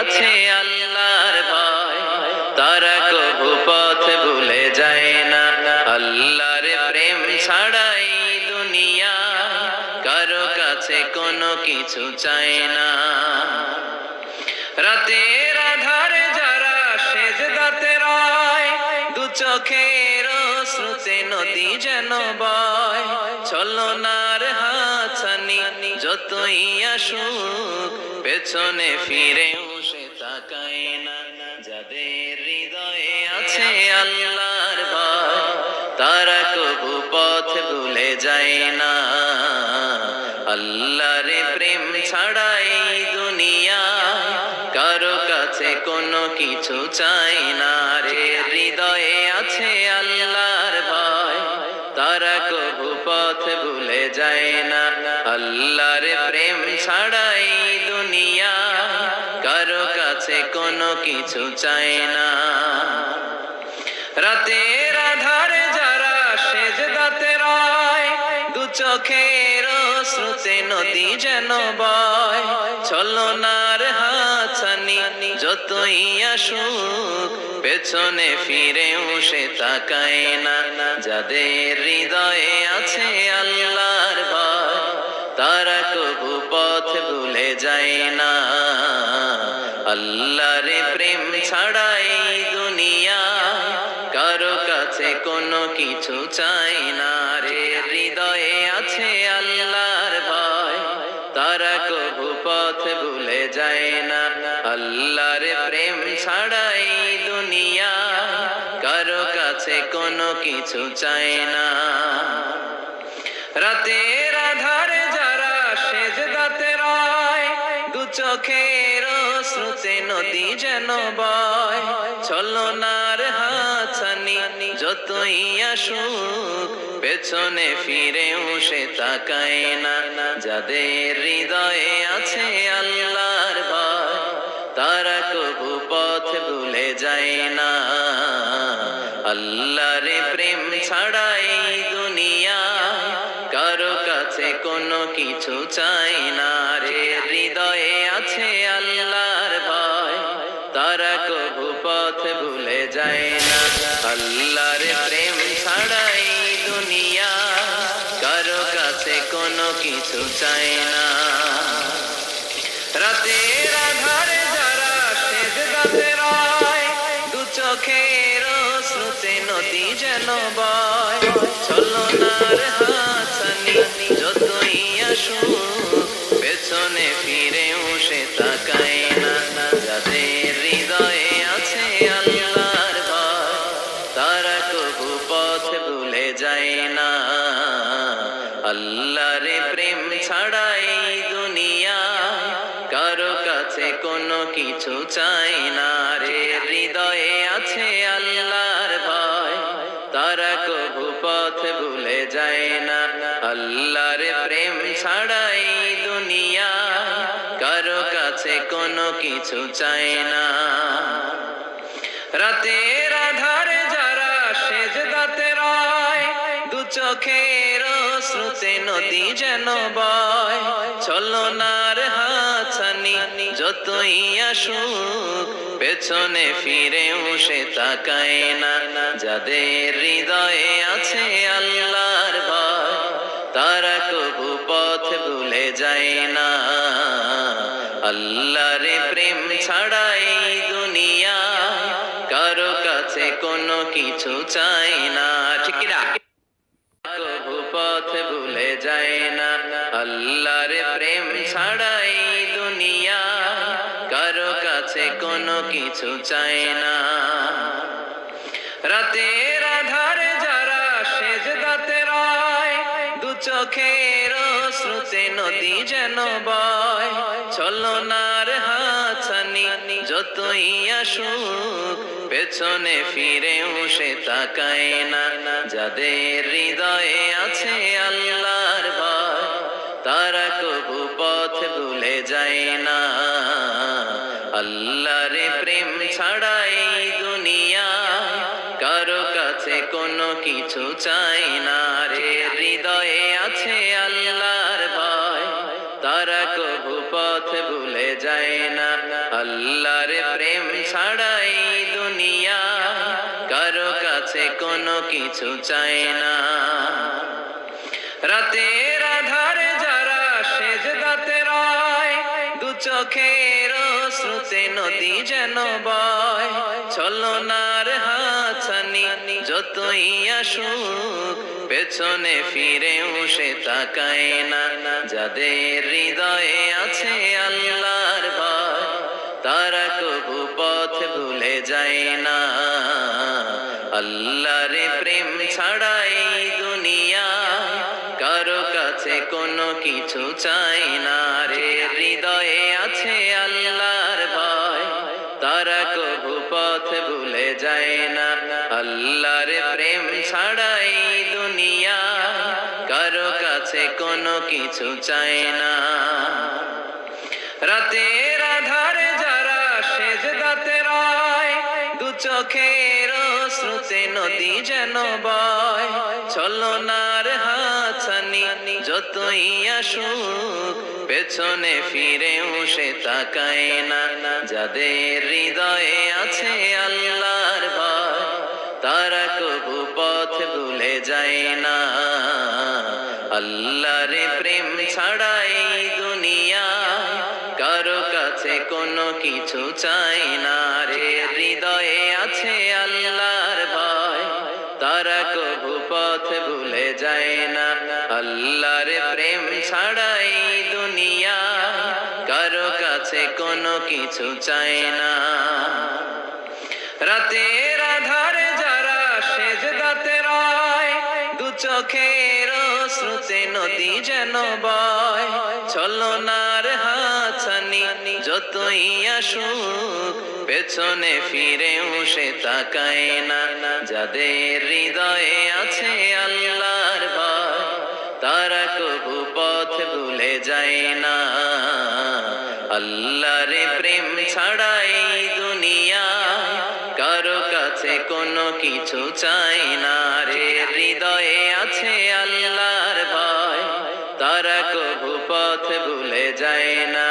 আছে আল্লাহর ভয়, তারা কবু পথ ভুলে যায় না। আল্লাহর প্রেম ছাড়াই দুনিয়া কারো কাছে কোনো কিছু চায় না। রাতের আধারে যারা সেজদাতে রয়, দু চোখের অশ্রুতে নদী যেন বয়। ছলনার হাতছানি যতই আসুক, পেছনে ফিরেও সে তাকায় না। যাদের হৃদয়ে আছে আল্লাহর ভয়, তারা কবু পথ ভুলে যায় না। আল্লাহর প্রেম ছাড়াই দুনিয়া কারো কাছে কোনো কিছু চাই না রে। হৃদয়ে আছে আল্লাহর ভয়, তারা কবু পথ ভুলে যায় না। আল্লাহর প্রেম ছাড়াই দুনিয়া কারো কাছে কোনো কিছু চাই না। রাতের আধারে যারা সেজদাতে রয়, দু চোখের অশ্রুতে নদী যেন বয়। ছলনার হাতছানি যতই আসুক, পেছনে ফিরেও সে তাকায় না। যাদের হৃদয়ে আছে আল্লাহর ভয়, তারা কবু পথ ভুলে যায় না। আল্লাহর প্রেম ছাড়াই দুনিয়া কারো কাছে কোনো কিছু চাই না রে। হৃদয়ে আছে আল্লাহর ভয়, তারা কবু পথ ভুলে যায় না। আল্লাহর প্রেম ছাড়াই দুনিয়া কারো কাছে কোনো কিছু চাই না। রাতের আধারে যারা সেজদাতে রয়, দু চোখের অশ্রুতে নদী যেন বয়। ছলনার হাতছানি যতই আসুক, পেছনে ফিরেও সে তাকায় না। যাদের হৃদয়ে আছে আল্লাহর ভয়, তারা কবু পথ ভুলে যায় না। আল্লাহর প্রেম ছাড়াই দুনিয়া কারো কাছে কোনো কিছু চাই না রে। হৃদয়ে আছে আল্লাহর ভয়, তারা কবু পথ ভুলে যায় না। আল্লাহর প্রেম ছাড়াই দুনিয়া কারো কাছে কোনো কিছু চাই না। রাতের আধারে যারা সেজদাতে রয়, দু চোখের অশ্রুতে নদী যেন বয়। ছলনার হাতছানি যতই আসুক, পেছনে ফিরেও সে তাকায় না। যাদের হৃদয়ে আছে আল্লাহর ভয়, তারা কবু পথ ভুলে যায় না। আল্লাহর প্রেম ছাড়াই দুনিয়া কারো কাছে কোনো কিছু চাই না রে। হৃদয়ে আছে আল্লাহর ভয়, তারা কবু পথ ভুলে যায় না। আল্লাহর প্রেম ছাড়াই দুনিয়া কারো কাছে কোনো কিছু চাই না। রাতের আধারে যারা সেজদাতে রয়, দু চোখের অশ্রুতে নদী যেন বয়। ছলনার হাতছানি যতই আসুক, পেছনে ফিরেও সে তাকায় না। যাদের হৃদয়ে আছে আল্লাহর ভয়, তারা কবু পথ ভুলে যায় না। আল্লাহর প্রেম ছাড়াই দুনিয়া কারো কাছে কোনো কিছু চাই না। ঠিক না? কবু পথ ভুলে যায় না। আল্লাহর প্রেম ছাড়াই দুনিয়া কারো কাছে কোনো কিছু চাই না। রাতের আধারে যারা সেজদাতে রয়, দু চোখের অশ্রুতে নদী যেন বয়। ছলনার হাতছানি যতই আসুক, পেছনে ফিরেও সে তাকায় না। যাদের হৃদয়ে আছে আল্লাহর ভয়, তারা কবু পথ ভুলে যায় না। আল্লাহর প্রেম ছাড়াই দুনিয়া কারো কাছে কোনো কিছু চাই না রে। হৃদয়ে আছে আল্লাহর ভয়, তারা কবু পথ ভুলে যায় না। আল্লাহ আল্লাহর প্রেম ছাড়া এই দুনিয়া কারো কাছে কোনো কিছু চায় না। রাতের আধারে যারা সেজদাতে রয়, দু চোখের শ্রুতে নদী যেন বয়। ছলনার হাতছানি যতই আসুক, পেছনে ফিরেও সে তাকায় না। যাদের হৃদয়ে আছে আল্লাহর ভয়, তারা কবু পথ ভুলে যায় না। আল্লাহর প্রেম ছাড়া এই দুনিয়া কারো কাছে কোনো কিছু চাই না রে। হৃদয়ে আছে আল্লাহর ভয়, তারা কবু পথ ভুলে যায় না। আল্লাহর প্রেম ছাড়া এই দুনিয়া কারো কাছে কোনো কিছু চাই না। রাতের আধারে যারা সেজদাতে রয়, দু চোখের শ্রুতে নদী যেন বয়। ছলনার হাতছানি যতই আসুক, পেছনে ফিরেও সে তাকায় না। যাদের হৃদয়ে আছে আল্লাহর ভয়, তারা কবু পথ ভুলে যায় না। আল্লাহর প্রেম ছাড়া এই দুনিয়া কারো কাছে কোনো কিছু চাই না রে। হৃদয়ে আছে আল্লাহর ভয়, তারা কবু পথ ভুলে যায় না। আল্লাহর প্রেম ছাড়া এই দুনিয়া কারো কাছে কোনো কিছু চাই না। রাতের আধারে যারা সেজদাতে রয়, দু চোখের শ্রুতে নদী যেন বয়। ছলনার হাতছানি যতই আসুক, পেছনে ফিরেও সে তাকায় না। যাদের হৃদয়ে আছে আল্লাহর ভয়, তারা কবু পথ ভুলে যায় না। আল্লাহর প্রেম ছাড়া এই দুনিয়া কারো কাছে কোনো কিছু চাই না রে। হৃদয়ে আছে আল্লাহর ভয়, তারা কবু পথ ভুলে যায় না।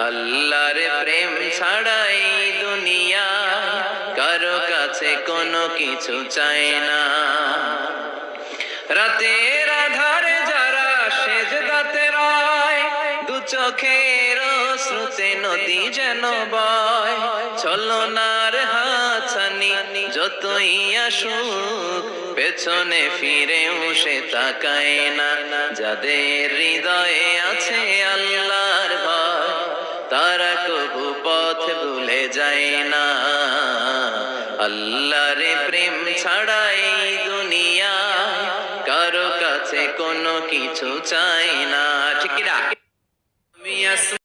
আল্লাহর প্রেম ছাড়া এই দুনিয়া কারো কাছে কোনো কিছু চাই না। রাতের আধারে যারা সেজদাতে রয়, দু চোখের শ্রুতে নদী যেন বয়। ছলনার হাতছানি যতই আসুক, পেছনে ফিরেও সে তাকায় না। যাদের হৃদয়ে আছে আল্লাহর ভয়, তারা কবু পথ ভুলে যায় না। আল্লাহর প্রেম ছাড়া এই দুনিয়া কারো কাছে কোনো কিছু চাই না। ঠিক না?